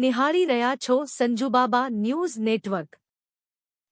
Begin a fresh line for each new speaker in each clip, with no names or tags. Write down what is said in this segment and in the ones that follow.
નિહાળી રહ્યા છો Sanjubaba news network.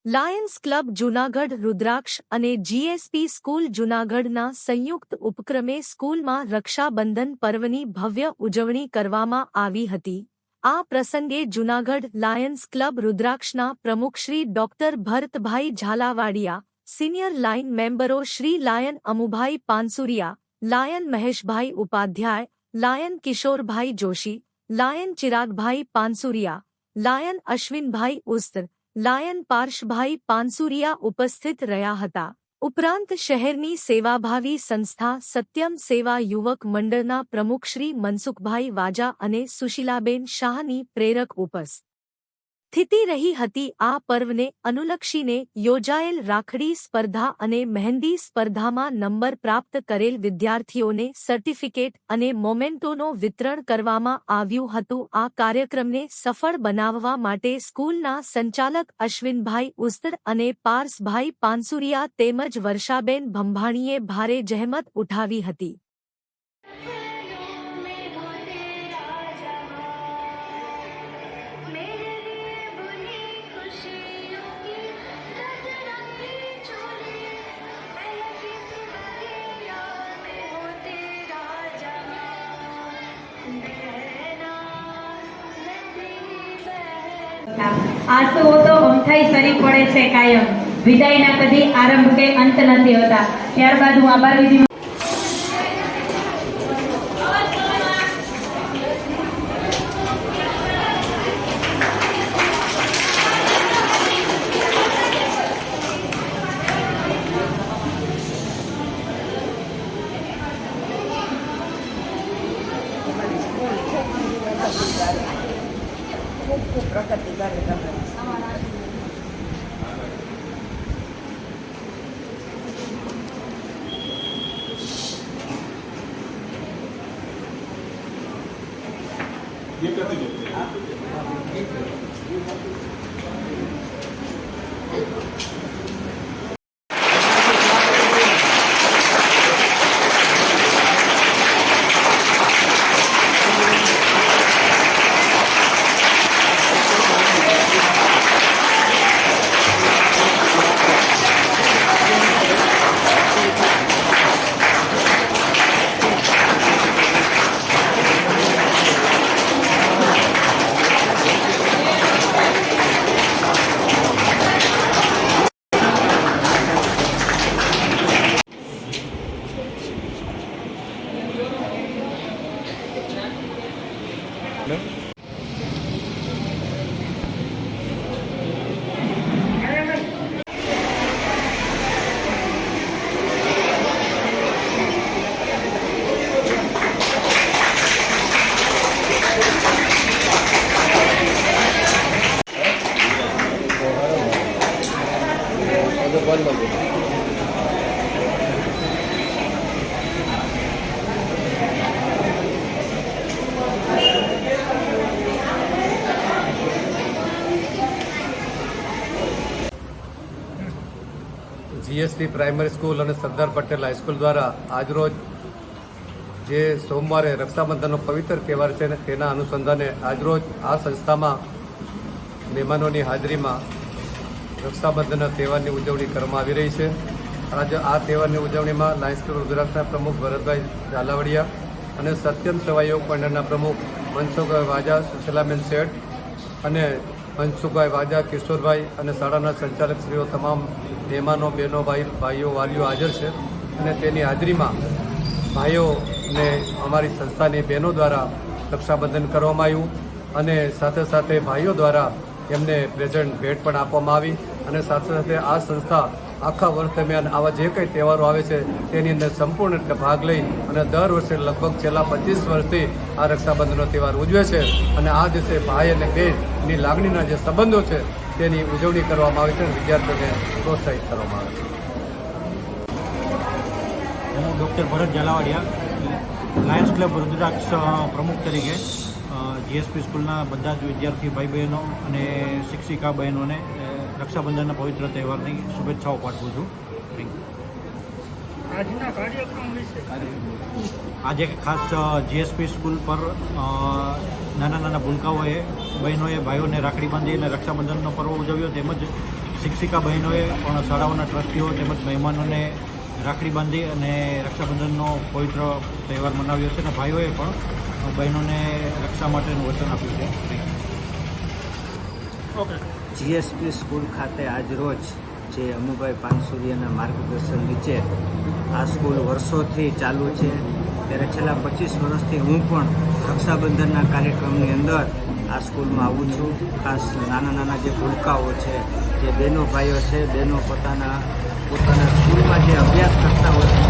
Lions club Junagadh Rudraksh અને જીએસપી સ્કૂલ જૂનાગઢના સંયુક્ત ઉપક્રમે સ્કૂલમાં રક્ષાબંધન પર્વની ભવ્ય ઉજવણી કરવામાં આવી હતી। આ પ્રસંગે જૂનાગઢ લાયન્સ ક્લબ રુદ્રાક્ષના પ્રમુખ Shri doctor Bharatbhai Zalavadiya, senior lion મેમ્બરો Shri lion Amubhai Pansuriya, lion Maheshbhai Upadhyay, lion Kishorbhai Joshi, lion Chiragbhai Pansuriya, lion Ashwinbhai Ustar, lion Parshbhai Pansuriya ઉપસ્થિત રહ્યા હતા। ઉપરાંત શહેરની સેવાભાવી સંસ્થા સત્યમ સેવા યુવક મંડળના પ્રમુખ શ્રી મનસુખભાઈ વાજા અને સુશીલાબેન શાહની પ્રેરક ઉપસ્થિતિ રહી હતી। આ પર્વને અનુલક્ષીને યોજાયેલ રાખડી સ્પર્ધા અને મહેંદી સ્પર્ધામાં નંબર પ્રાપ્ત કરેલ વિદ્યાર્થીઓને સર્ટિફિકેટ અને મોમેન્ટોનું વિતરણ કરવામાં આવ્યું હતું। આ કાર્યક્રમને સફળ બનાવવા માટે સ્કૂલના સંચાલક અશ્વિનભાઈ ઉસ્તર અને પાર્સભાઈ પાનસુરિયા તેમજ વર્ષાબેન ભંભાણીએ ભારે જહેમત ઉઠાવી હતી।
આંસુઓ તો અમથાઈ સરી પડે છે કાયમ, વિદાયના કદી આરંભ કે અંત નથી હોતા। ત્યારબાદ હું આભાર વિધિ
પ્રગતિ કરે તમે
જીએસટી પ્રાઇમરી સ્કૂલ અને સરદાર પટેલ હાઈસ્કૂલ દ્વારા આજરોજ જે સોમવારે રક્ષાબંધનનો પવિત્ર તહેવાર છે તેના અનુસંધાને આજરોજ આ સંસ્થામાં મહેમાનોની હાજરીમાં રક્ષાબંધનના તહેવારની ઉજવણી કરવામાં આવી રહી છે। આજે આ તહેવારની ઉજવણીમાં લાયન્સ ક્લબ રુદ્રાક્ષના પ્રમુખ ભરતભાઈ ઝાલાવાડિયા અને સત્યમ સેવા યુવક મંડળના પ્રમુખ મનસુખભાઈ વાજા, સુશીલાબેન શેઠ અને મનસુખભાઈ વાજા, કિશોરભાઈ અને શાળાના સંચાલકશ્રીઓ તમામ મહેમાનો, બહેનો, ભાઈઓ, વાલીઓ હાજર છે અને તેની હાજરીમાં ભાઈઓને અમારી સંસ્થાની બહેનો દ્વારા રક્ષાબંધન કરવામાં આવ્યું અને સાથે સાથે ભાઈઓ દ્વારા એમને પ્રેઝન્ટ ભેટ પણ આપવામાં આવી અને સાથે સાથે આ સંસ્થા આખા વર્ષ દરમિયાન આવા જે કંઈ તહેવારો આવે છે તેની અંદર સંપૂર્ણ રીતે ભાગ લઈ અને દર વર્ષે લગભગ છેલ્લા 25 વર્ષથી આ રક્ષાબંધનનો તહેવાર ઉજવે છે અને આ દિવસે ભાઈ અને બહેનની લાગણીના જે સંબંધો છે તેની ઉજવણી કરવામાં આવે છે અને વિદ્યાર્થીઓને પ્રોત્સાહિત કરવામાં આવે છે।
હું ડૉક્ટર ભરત ઝાલાવાડિયા, લાયન્સ ક્લબ રુદ્રાક્ષ પ્રમુખ તરીકે જીએસપી સ્કૂલના બધા જ વિદ્યાર્થી ભાઈ બહેનો અને શિક્ષિકા બહેનોને રક્ષાબંધનના પવિત્ર તહેવારની શુભેચ્છાઓ પાઠવું છું। Thank you. આજે ખાસ જીએસપી સ્કૂલ પર નાના નાના ભૂલકાઓએ બહેનોએ ભાઈઓને રાખડી બાંધી અને રક્ષાબંધનનો પર્વ ઉજવ્યો, તેમજ શિક્ષિકા બહેનોએ પણ શાળાઓના ટ્રસ્ટીઓ તેમજ મહેમાનોને રાખડી બાંધી અને રક્ષાબંધનનો પવિત્ર તહેવાર મનાવ્યો છે અને ભાઈઓએ પણ બહેનોને રક્ષા માટેનું વચન આપ્યું છે.
જીએસપી સ્કૂલ ખાતે આજરોજ જે અમુભાઈ પાનસુરિયાના માર્ગદર્શન નીચે આ સ્કૂલ વર્ષોથી ચાલુ છે, ત્યારે છેલ્લા 25 વર્ષથી હું પણ રક્ષાબંધનના કાર્યક્રમની અંદર આ સ્કૂલમાં આવું છું. ખાસ નાના નાના જે ભૂલકાઓ છે, જે બહેનો ભાઈઓ છે, બહેનો પોતાના સ્કૂલમાં જે અભ્યાસ કરતા હોય છે,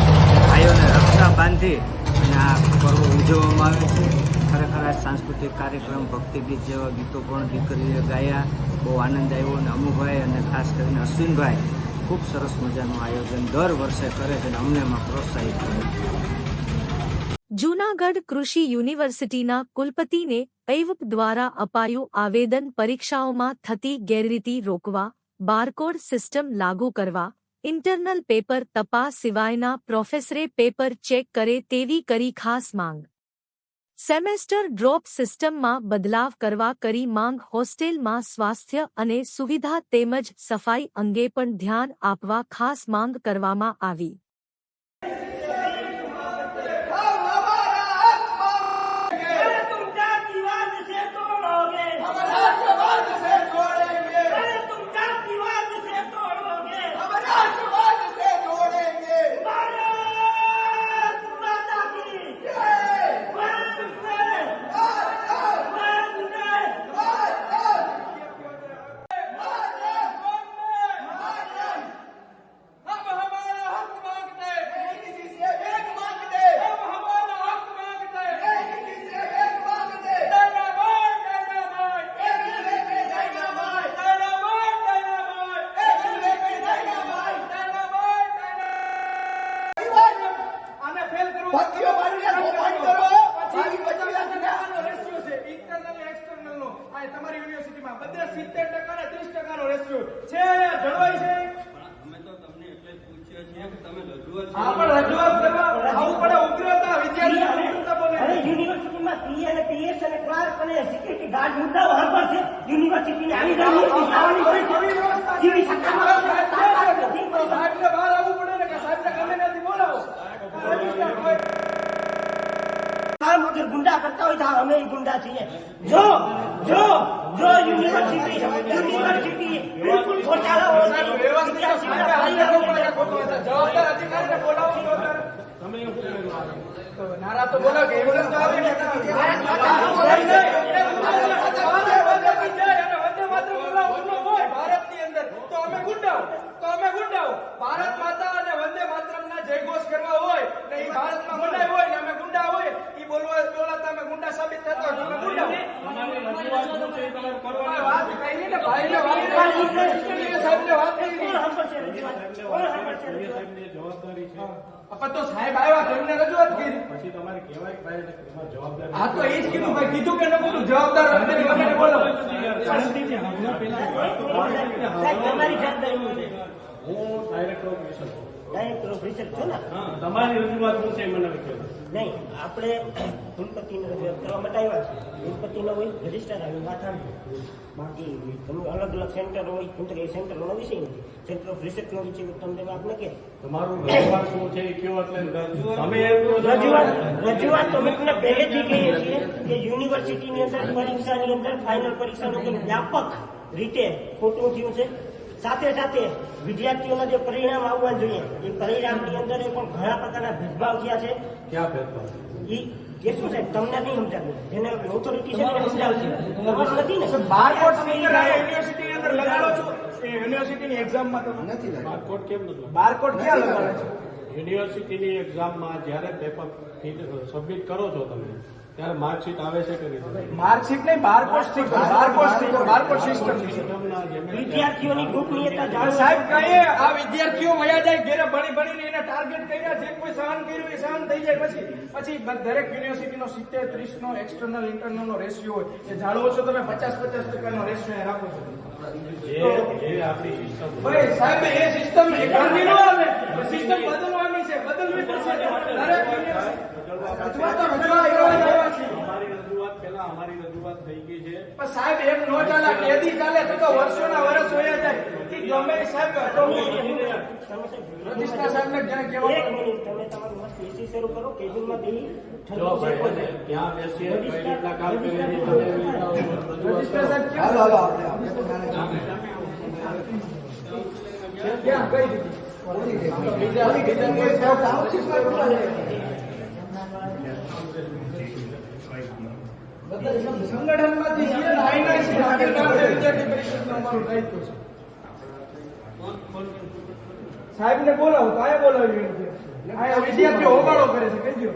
ભાઈઓને રક્ષા બાંધી અને આ પર્વ ઉજવવામાં આવે છે. ખરેખર આ સાંસ્કૃતિક કાર્યક્રમ, ભક્તિગીત જેવા ગીતો પણ દીકરીએ ગાયા, બહુ આનંદ આવ્યો. અને અમુભાઈ અને ખાસ કરીને અશ્વિનભાઈ ખૂબ સરસ મજાનું આયોજન દર વર્ષે કરે છે અને અમને એમાં પ્રોત્સાહિત કરે છે.
જૂનાગઢ કૃષિ યુનિવર્સિટીના કુલપતિને એવક દ્વારા અપાયું આવેદન. પરીક્ષાઓમાં થતી ગેરરીતિ રોકવા, બારકોડ સિસ્ટમ લાગુ કરવા, ઇન્ટરનલ પેપર તપાસ સિવાયના પ્રોફેસરે પેપર ચેક કરે તેવી કરી ખાસ માંગ. સેમેસ્ટર ડ્રોપ સિસ્ટમમાં બદલાવ કરવા કરી માંગ. હોસ્ટેલમાં સ્વાસ્થ્ય અને સુવિધા તેમજ સફાઈ અંગે પણ ધ્યાન આપવા ખાસ માંગ કરવામાં આવી.
તમારી યુનિવર્સિટીમાં બધે 70% ને 30% નો રેશિયો છે, જળવાઈ છે. અમે તો તમને એટલે પૂછ્યા છીએ કે તમે રજૂઆત કરવા આવું પડે. ઉગ્રતા વિદ્યાર્થીઓ ઉગ્રતા બોલે.
અરે યુનિવર્સિટીમાં પી અને પીએસ અને ક્લાર્ક અને સિક્યુરિટી ગાર્ડ મુદ્દાઓ હર પર છે. યુનિવર્સિટીની આવી
સાહેબને બહાર આવવું પડે ને કે સાહેબને ગમે ત્યાંથી બોલાવો.
ગુંડા કરતા હોય તો અમે ગુંડા છીએ. જો યુનિવર્સિટી બિલકુલ ખોટાળા હોય,
જવાબદાર અધિકારીને બોલાવો. તમે નારા તો બોલો કે એમ્બ્યુલન્સ તો આવે ભારતની અંદર તો અમે ગુંડાઓ ભારત માતા અને વંદે માતરમના જયઘોષ કરવા હોય ને એ ભારતમાં મનાય હોય ને અમે ગુંડા હોય એ બોલાતા અમે ગુંડા સાબિત થતા હોય અમે ગુંડા વાત કરી ને ભાઈને વાત કરી સાહેબને વાત કરી જવાબદારી છે. તો સાહેબ આવ્યા તેમને રજૂઆત કરી પછી તમારે કહેવાય જવાબદારી. હા તો એ જ કીધું ભાઈ, કીધું કે ન કીધું જવાબદાર બોલો.
તમારી જવાબદારી છે.
હું ડાયરેક્ટર ઓફ રિસર્ચ
છો ને?
તમારી રજૂઆત શું છે મને
નહીં, આપણે કુલપતિને રજૂઆત કરવા માટે આવ્યા છે. કુલપતિનો હોય, રજિસ્ટર આવ્યું, વાત આવી. બાકી તમે અલગ અલગ સેન્ટર હોય, એ સેન્ટરનો વિષય નથી. સેન્ટર ઓફ રિસર્ચનો વિષય તમને આપને કે
તમારું રજૂઆત શું છે એ કયો એટલે તમે
રજૂઆત તો મેં પહેલેથી કહીએ છીએ કે યુનિવર્સિટીની અંદર પરીક્ષાની અંદર ફાઇનલ પરીક્ષાનું કંઈક વ્યાપક રીતે ખોટું થયું છે. સાથે સાથે વિદ્યાર્થીઓના જે પરિણામ આવવા જોઈએ એ પરિણામની અંદર પણ ઘણા પ્રકારના ભેદભાવ થયા છે.
ક્યાં ભેદભાવ?
એ શું છે તમને નહીં સમજાવ્યું, જેને ઓથોરિટી છે એને સમજાવશે. તમારું નથી ને
બારકોડ યુનિવર્સિટીની અંદર લગાડો છો યુનિવર્સિટીની એક્ઝામમાં તો નથી. બારકોડ કેમ નથી? બારકોડ ક્યાં લગાડે છે? યુનિવર્સિટીની એક્ઝામમાં જ્યારે પેપર સબમિટ કરો છો તમે ત્યારે માર્કશીટ આવે છે કે નહીં? માર્કશીટ નહીં, બારકોડ સિસ્ટમ.
વિદ્યાર્થીઓની ગોપનીયતા
સાહેબ કહીએ આ વિદ્યાર્થીઓ વયા જાય ઘેરે ભણીને એને ટાર્ગેટ કર્યા, જે કોઈ સહન કર્યું એ સહન થઈ જાય. પછી દરેક યુનિવર્સિટીનો 70-30 નો એક્સટર્નલ ઇન્ટરનલ નો રેશિયો હોય, એ જાળવો છો તમે. 50-50% નો રેશિયો રાખો છો. સાહેબ એ સિસ્ટમ સિસ્ટમ બદલવાની છે. અમારી રજૂઆત થઈ ગઈ છે.
પણ સાહેબ એમ નો ચાલે, કેદી ચાલે તો વર્ષોના વર્ષ વયા જાય. ઈ ગમે એ સાહેબ રજિસ્ટ્રાર સાહેબને ક્યાં
એક મિનિટ, તમે તમારું મસ્ત એસી શરૂ કરો, કેબિનમાં બેસી
જો ભાઈ, ત્યાં બેસીએ કઈ રીતના કામ કરીએ છીએ,
રજિસ્ટ્રાર સાહેબ ક્યાં ક્યાં કઈ સંગઠનમાંથી છીએ ને આઈના છીએ, આગળ કામ વિદ્યાર્થી પરિષદનું અમારું દાયિત્વ છે. સાહેબને બોલાવો તો આયા બોલાવી આયા વિદ્યાર્થીઓ હોબાળો કરે છે, કહી દો.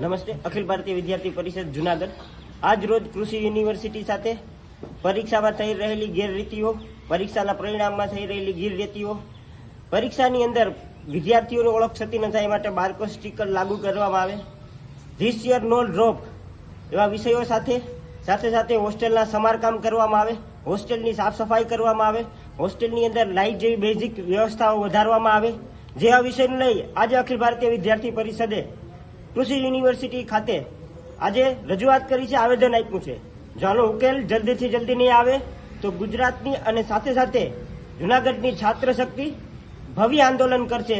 નમસ્તે. અખિલ ભારતીય વિદ્યાર્થી પરિષદ જુનાગઢ આજ રોજ કૃષિ યુનિવર્સિટી સાથે પરીક્ષામાં થઈ રહેલી ગેરરીતિઓ, પરીક્ષાના પરિણામમાં થઈ રહેલી ગેરરીતિઓ, પરીક્ષાની અંદર વિદ્યાર્થીઓની ઓળખ થતી ન થાય માટે બારકોડ સ્ટીકર લાગુ કરવામાં આવે, ધીસ યર નો ડ્રોપ એવા વિષયો સાથે સાથે હોસ્ટેલના સમારકામ કરવામાં આવે, હોસ્ટેલની સાફ સફાઈ કરવામાં આવે, હોસ્ટેલની અંદર લાઇટ જેવી બેઝિક વ્યવસ્થાઓ વધારવામાં આવે, જેવા વિષયને લઈ આજે અખિલ ભારતીય વિદ્યાર્થી પરિષદે કૃષિ યુનિવર્સિટી ખાતે આજે રજૂઆત કરી છે, આવેદન આપ્યું છે. જો આનો ઉકેલ જલ્દીથી જલ્દી નહીં આવે તો ગુજરાતની અને સાથે જુનાગઢની છાત્ર શક્તિ ભવ્ય આંદોલન કરશે